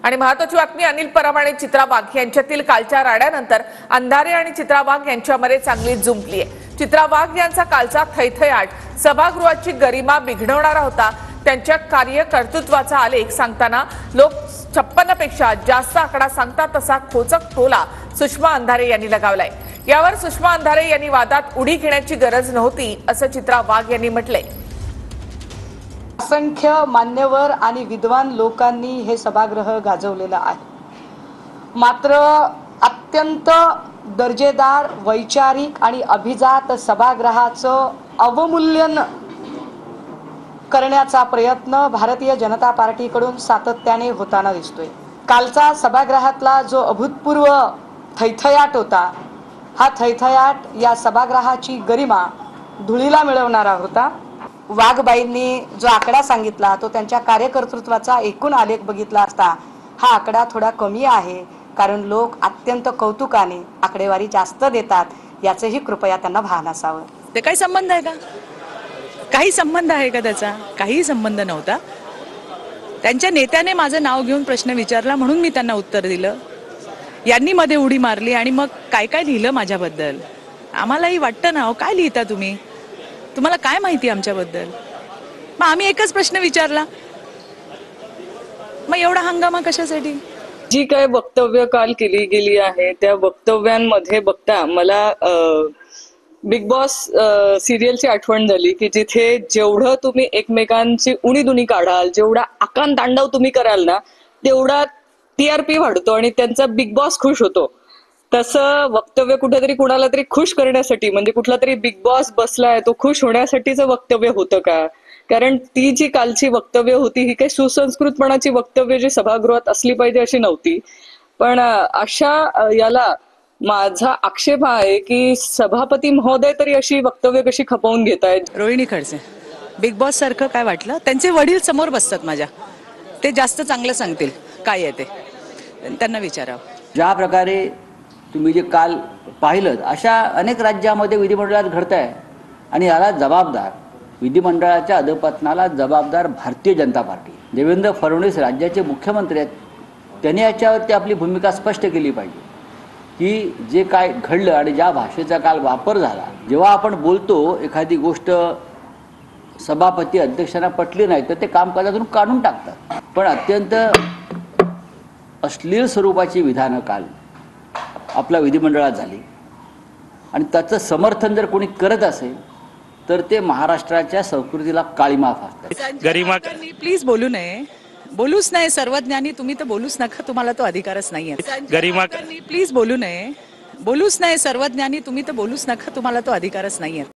आणि महत्त्वाची बातमी, अनिल परब आणि चित्रा वाघ यांच्यातील कालच्या राड्यानंतर अंधारे आणि चित्रा वाघ यांच्यामध्ये चांगली जुंपली आहे। चित्रा वाघ यांचा कालचा थैथयाट सभागृहाची गरिमा बिघडवणारा होता। त्यांच्या कार्यकर्तृत्वाचा आलेख सांगताना लोक 56 पेक्षा जास्त आकडा सांगतात, तसा खोचक टोला सुषमा अंधारे यांनी लगावलाय। यावर सुषमा अंधारे यांनी वादात उडी घेण्याची गरज नव्हती असं चित्रा वाघ यांनी म्हटलंय। असंख्य मान्यवर आणि विद्वान लोकांनी हे सभागृह गाजवलेलं आहे, मात्र अत्यंत दर्जेदार वैचारिक आणि अभिजात सभागृहाचं अवमूल्यन करण्याचा प्रयत्न भारतीय जनता पार्टीकडून सातत्याने होताना दिसतोय। कालचा सभागृहातला जो अभूतपूर्व थैथयाट होता, हा थैथयाट या सभागृहाची गरिमा धुळीला मिळवणारा होता। वाघबाईंनी जो आकडा सांगितला तो त्यांच्या कार्यकर्तृत्वाचा एकूण आलेख बघितला असता हा आकडा थोडा कमी आहे, कारण लोक अत्यंत कौतुकाने आकडेवारी जास्त देतात, याचंही कृपया त्यांना भान असावं। ते काही संबंध आहे का? काही संबंध आहे का त्याचा? काही संबंध नव्हता। त्यांच्या नेत्याने माझं नाव घेऊन प्रश्न विचारला म्हणून मी त्यांना उत्तर दिलं। यांनी मध्ये उडी मारली आणि मग काय काय लिहिलं माझ्याबद्दल। आम्हालाही वाटतं ना, काय लिहिता तुम्ही? तुम्हाला काय माहिती आमच्याबद्दल? मग आम्ही एकच प्रश्न विचारला, मग एवढा हंगामा कशासाठी? जी काय वक्तव्य काल केली गेली आहे त्या वक्तव्यांमध्ये बघता मला बिग बॉस सिरियलची आठवण झाली की जिथे जेवढं तुम्ही एकमेकांची उणीधुणी काढाल, जेवढा आकांत तांडव तुम्ही कराल ना, तेवढा TRP वाढतो आणि त्यांचा बिग बॉस खुश होतो। तसं वक्तव्य कुठेतरी कुणाला तरी खुश करण्यासाठी, म्हणजे कुठला तरी बिग बॉस बसलाय तो खुश होण्यासाठीच वक्तव्य होतं का? कारण ती जी कालची वक्तव्य होती ही काही सुसंस्कृतपणाची वक्तव्य जी सभागृहात असली पाहिजे अशी नव्हती। पण अशा याला माझा आक्षेप आहे की सभापती महोदय तरी अशी वक्तव्य कशी खपवून घेतायत। रोहिणी खडसे, बिग बॉस सारखं काय वाटलं? त्यांचे वडील समोर बसतात माझ्या, ते जास्त चांगलं सांगतील काय आहे ते, त्यांना विचारावं। ज्या प्रकारे तुम्ही जे काल पाहिलं अशा अनेक राज्यामध्ये विधिमंडळात घडत आहे आणि याला जबाबदार, विधिमंडळाच्या अधपतनाला जबाबदार भारतीय जनता पार्टी। देवेंद्र फडणवीस राज्याचे मुख्यमंत्री आहेत, त्यांनी याच्यावरती आपली भूमिका स्पष्ट केली पाहिजे की जे काय घडलं आणि ज्या भाषेचा काल वापर झाला, जेव्हा आपण बोलतो एखादी गोष्ट सभापती अध्यक्षांना पटली नाही तर ते कामकाजातून काढून टाकतात। पण अत्यंत अश्लील स्वरूपाची विधानं काल आपल्या विधिमंडळात झाली आणि त्याचं समर्थन जर कोणी करत असेल तर ते महाराष्ट्राच्या संस्कृतीला काळीमा फासतात। गरिमा प्लीज बोलू नये, बोलूच नाही। सर्वज्ञानी तुम्ही तर बोलूच नका, तुम्हाला तो अधिकारच नाहीये। गरिमा प्लीज बोलू नये, बोलूच नाही। सर्वज्ञानी तुम्ही तर बोलूच नका, तुम्हाला तो अधिकारच नाहीये।